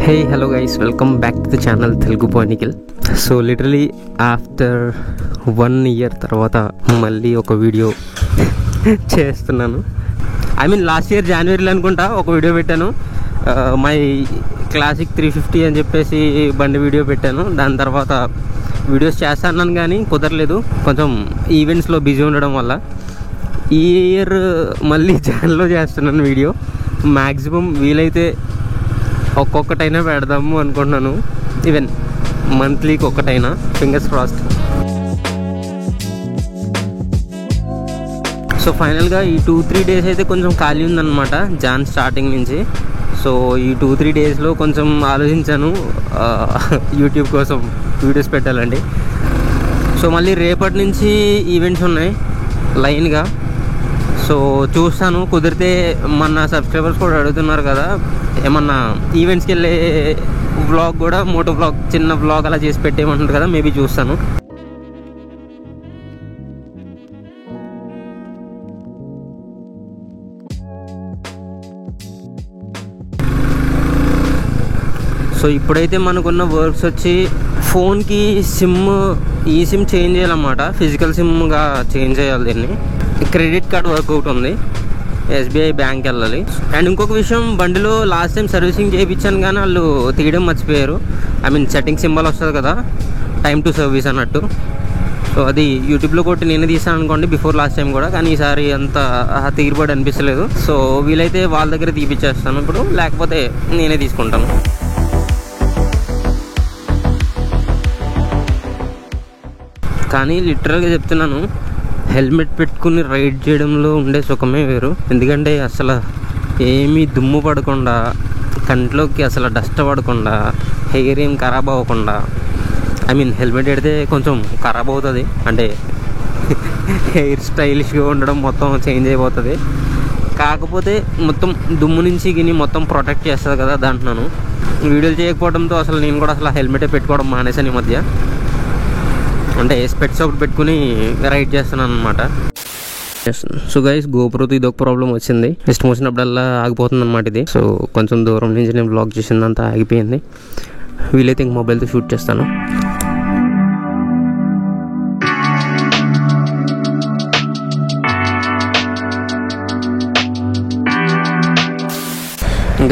Hey, hello guys, welcome back to the channel Telugu Boy Nikhil. So literally after 1 year తర్వాత మళ్ళీ ఒక video చేస్తున్నాను. I mean last year జనవరిలో అనుకుంటా ఒక వీడియో పెట్టాను. మై క్లాసిక్ 350 అని చెప్పేసి బండి వీడియో పెట్టాను. దాని తర్వాత వీడియోస్ చేస్తాను కానీ కుదరలేదు, కొంచెం ఈవెంట్స్లో బిజీ ఉండడం వల్ల. ఈ ఇయర్ మళ్ళీ ఛానల్లో చేస్తున్నాను వీడియో. మ్యాక్సిమం వీలైతే ఒక్కొక్కటైనా పెడదాము అనుకుంటున్నాను, ఈవెన్ మంత్లీకి ఒక్కటైనా, ఫింగర్స్ క్రాస్డ్. సో ఫైనల్గా ఈ 2-3 డేస్ అయితే కొంచెం ఖాళీ ఉందన్నమాట జాన్ స్టార్టింగ్ నుంచి. సో ఈ 2-3 డేస్లో కొంచెం ఆలోచించాను యూట్యూబ్ కోసం వీడియోస్ పెట్టాలండి. సో మళ్ళీ రేపటి నుంచి ఈవెంట్స్ ఉన్నాయి లైన్గా. సో చూస్తాను, కుదిరితే మన సబ్స్క్రైబర్స్ కూడా అడుగుతున్నారు కదా ఏమన్నా ఈవెంట్స్కి వెళ్ళే వ్లాగ్ కూడా, మోటో వ్లాగ్, చిన్న వ్లాగ్ అలా చేసి పెట్టేయమంటారు కదా, మేబీ చూస్తాను. సో ఇప్పుడైతే మనకున్న వర్క్స్ వచ్చి ఫోన్కి ఈ సిమ్ చేంజ్ చేయాలన్నమాట, ఫిజికల్ సిమ్గా చేంజ్ చేయాలి దీన్ని. క్రెడిట్ కార్డ్ వర్కౌట్ ఉంది, ఎస్బీఐ బ్యాంక్ వెళ్ళాలి. అండ్ ఇంకొక విషయం, బండిలో లాస్ట్ టైం సర్వీసింగ్ చేయించాను కానీ వాళ్ళు తీయడం మర్చిపోయారు. ఐ మీన్ సెట్టింగ్ సింబల్ వస్తుంది కదా, టైమ్ టు సర్వీస్ అన్నట్టు. సో అది యూట్యూబ్లో కొట్టి నేనే తీసాను అనుకోండి బిఫోర్ లాస్ట్ టైం కూడా, కానీ ఈసారి అంత తీరుబడి అనిపించలేదు. సో వీలైతే వాళ్ళ దగ్గర తీపిచ్చేస్తాను ఇప్పుడు, లేకపోతే నేనే తీసుకుంటాను. కానీ లిటరల్గా చెప్తున్నాను, హెల్మెట్ పెట్టుకుని రైడ్ చేయడంలో ఉండే సుఖమే వేరు. ఎందుకంటే అసలు ఏమీ దుమ్ము పడకుండా, కంట్లోకి అసలు డస్ట్ పడకుండా, హెయిర్ ఏం ఖరాబ్ అవ్వకుండా. ఐ మీన్ హెల్మెట్ పెడితే కొంచెం ఖరాబ్ అవుతుంది, అంటే హెయిర్ స్టైలిష్గా ఉండడం మొత్తం చేంజ్ అయిపోతుంది. కాకపోతే మొత్తం దుమ్ము నుంచి గిని మొత్తం ప్రొటెక్ట్ చేస్తుంది కదా దాంట్లోను. వీడియోలు చేయకపోవడంతో అసలు నేను కూడా అసలు హెల్మెటే పెట్టుకోవడం మానేసాను ఈ మధ్య. అంటే స్పెట్స్ ఒకటి పెట్టుకుని రైడ్ చేస్తున్నాను అనమాట. సో గైస్, గోప్రోతో ఇది ఒక ప్రాబ్లం వచ్చింది, ఇష్టం వచ్చినప్పుడల్లా ఆగిపోతుంది అనమాట ఇది. సో కొంచెం దూరం నుంచి నేను బ్లాగ్ చేసిందంతా ఆగిపోయింది. వీలైతే ఇంక మొబైల్తో షూట్ చేస్తాను.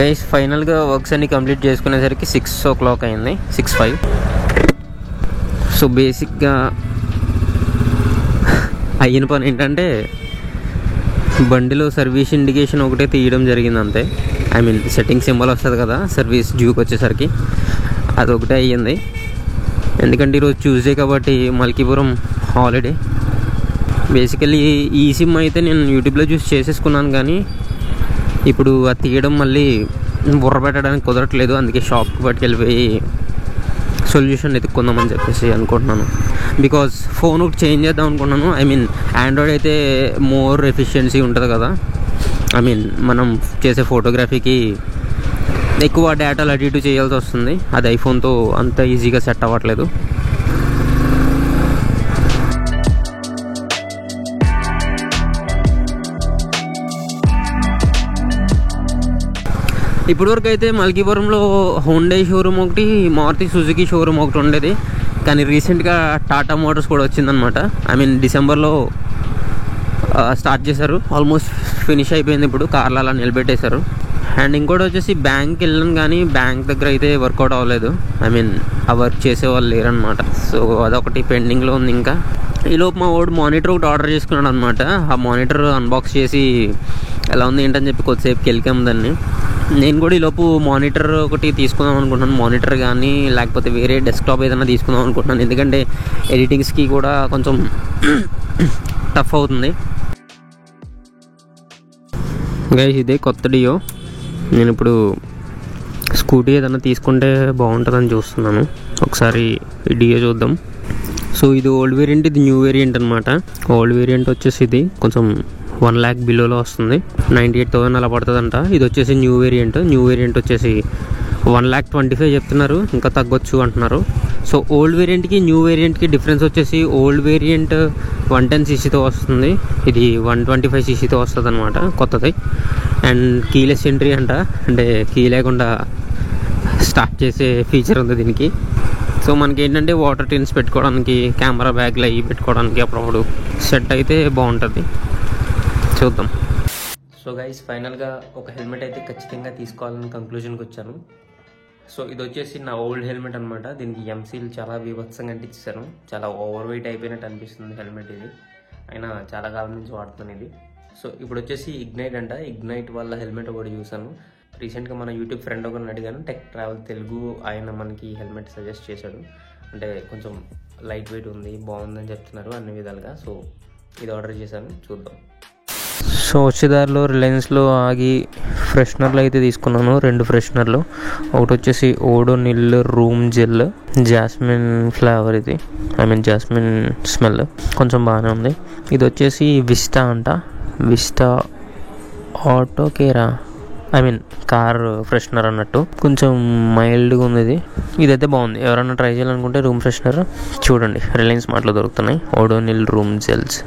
గైస్ ఫైనల్గా వర్క్స్ అన్ని కంప్లీట్ చేసుకునేసరికి 6 o'clock అయింది, 6:05. సో బేసిక్గా అయిన పని ఏంటంటే బండిలో సర్వీస్ ఇండికేషన్ ఒకటే తీయడం జరిగింది అంతే. ఐ మీన్ సెట్టింగ్ సింబల్ వస్తుంది కదా సర్వీస్ డ్యూకి వచ్చేసరికి, అదొకటే అయ్యింది. ఎందుకంటే ఈరోజు ట్యూస్డే కాబట్టి మల్కీపురం హాలిడే. బేసికలీ ఈ సిమ్ అయితే నేను యూట్యూబ్లో చూసి చేసేసుకున్నాను, కానీ ఇప్పుడు అది తీయడం మళ్ళీ బుర్ర పెట్టడానికి కుదరట్లేదు. అందుకే షాప్కి పట్టుకెళ్ళిపోయి సొల్యూషన్ ఎత్తుక్కుందామని చెప్పేసి అనుకుంటున్నాను. బికాజ్ ఫోన్ ఒకటి చేంజ్ చేద్దాం అనుకున్నాను. ఐ మీన్ ఆండ్రాయిడ్ అయితే మోర్ ఎఫిషియన్సీ ఉంటుంది కదా, ఐ మీన్ మనం చేసే ఫోటోగ్రఫీకి ఎక్కువ డేటాలు అటు ఇటు చేయాల్సి వస్తుంది. అది ఐఫోన్తో అంత ఈజీగా సెట్ అవ్వట్లేదు. ఇప్పటివరకు అయితే మల్కీపురంలో హోండా షోరూమ్ ఒకటి, మారుతి సుజుకి షోరూమ్ ఒకటి ఉండేది. కానీ రీసెంట్గా టాటా మోటార్స్ కూడా వచ్చిందనమాట. ఐ మీన్ డిసెంబర్లో స్టార్ట్ చేశారు, ఆల్మోస్ట్ ఫినిష్ అయిపోయింది. ఇప్పుడు కార్లు అలా నిలబెట్టేశారు. అండ్ ఇంకోటి వచ్చేసి బ్యాంక్కి వెళ్ళాను, కానీ బ్యాంక్ దగ్గర అయితే వర్కౌట్ అవ్వలేదు. ఐ మీన్ ఆ వర్క్ చేసేవాళ్ళు లేరనమాట. సో అదొకటి పెండింగ్లో ఉంది. ఇంకా ఈలోపు మా వాడు మానిటర్ ఒకటి ఆర్డర్ చేసుకున్నాడు అనమాట. ఆ మానిటర్ అన్బాక్స్ చేసి ఎలా ఉంది ఏంటని చెప్పి కొద్దిసేపుకి వెళ్ళాము దాన్ని. నేను కూడా ఈలోపు మానిటర్ ఒకటి తీసుకుందాం అనుకుంటున్నాను. మానిటర్ కానీ లేకపోతే వేరే డెస్క్టాప్ ఏదైనా తీసుకుందాం అనుకుంటున్నాను, ఎందుకంటే ఎడిటింగ్స్కి కూడా కొంచెం టఫ్ అవుతుంది. గైస్ ఇదే కొత్త డియో. నేను ఇప్పుడు స్కూటీ ఏదైనా తీసుకుంటే బాగుంటుందని చూస్తున్నాను. ఒకసారి ఈ డియో చూద్దాం. సో ఇది ఓల్డ్ వేరియంట్, ఇది న్యూ వేరియంట్ అనమాట. ఓల్డ్ వేరియంట్ వచ్చేసి ఇది కొంచెం 1 lakh బిలోలో వస్తుంది, 98,000 అలా పడుతుందంట. ఇది వచ్చేసి న్యూ వేరియంట్ వచ్చేసి 1,25,000 చెప్తున్నారు, ఇంకా తగ్గొచ్చు అంటున్నారు. సో ఓల్డ్ వేరియంట్కి న్యూ వేరియంట్కి డిఫరెన్స్ వచ్చేసి ఓల్డ్ వేరియంట్ 110cc వస్తుంది, ఇది 125cc వస్తుంది అనమాట కొత్తది. అండ్ కీలెస్ ఎంట్రీ అంట, అంటే కీ లేకుండా స్టార్ట్ చేసే ఫీచర్ ఉంది దీనికి. సో మనకి ఏంటంటే వాటర్ టిన్స్ పెట్టుకోవడానికి, కెమెరా బ్యాగ్లు అవి పెట్టుకోవడానికి అప్పుడప్పుడు సెట్ అయితే బాగుంటుంది. చూద్దాం. సో గైస్, ఫైనల్గా ఒక హెల్మెట్ అయితే ఖచ్చితంగా తీసుకోవాలని కంక్లూజన్కి వచ్చాను. సో ఇది వచ్చేసి నా ఓల్డ్ హెల్మెట్ అనమాట. దీనికి ఎంసీలు చాలా బీభత్సంగా అంటించాను. చాలా ఓవర్ వెయిట్ అయిపోయినట్టు అనిపిస్తుంది హెల్మెట్ ఇది. అయినా చాలా కాలం నుంచి వాడుతున్నాను ఇది. సో ఇప్పుడు వచ్చేసి ఇగ్నైట్ అంట. ఇగ్నైట్ వాళ్ళ హెల్మెట్ ఒకటి చూసాను రీసెంట్గా. మన యూట్యూబ్ ఫ్రెండ్ ఒకరిని అడిగాను, టెక్ ట్రావెల్ తెలుగు, ఆయన మనకి హెల్మెట్ సజెస్ట్ చేశాడు. అంటే కొంచెం లైట్ వెయిట్ ఉంది, బాగుందని చెప్తున్నారు అన్ని విధాలుగా. సో ఇది ఆర్డర్ చేశాను, చూద్దాం. సో వచ్చేదారిలో రిలయన్స్లో ఆగి ఫ్రెషనర్లు అయితే తీసుకున్నాను, 2 ఫ్రెషనర్లు. ఒకటి వచ్చేసి Odonil room gel, jasmine flavour, ఇది జాస్మిన్ స్మెల్ కొంచెం బాగానే ఉంది. ఇది వచ్చేసి విస్టా అంట, విస్టా ఆటో కేరా, కార్ ఫ్రెషనర్ అన్నట్టు, కొంచెం మైల్డ్గా ఉంది ఇది. ఇదైతే బాగుంది. ఎవరైనా ట్రై చేయాలనుకుంటే రూమ్ ఫ్రెషనర్ చూడండి, రిలయన్స్ మార్ట్లో దొరుకుతున్నాయి, ఓడోనిల్ రూమ్ జెల్స్.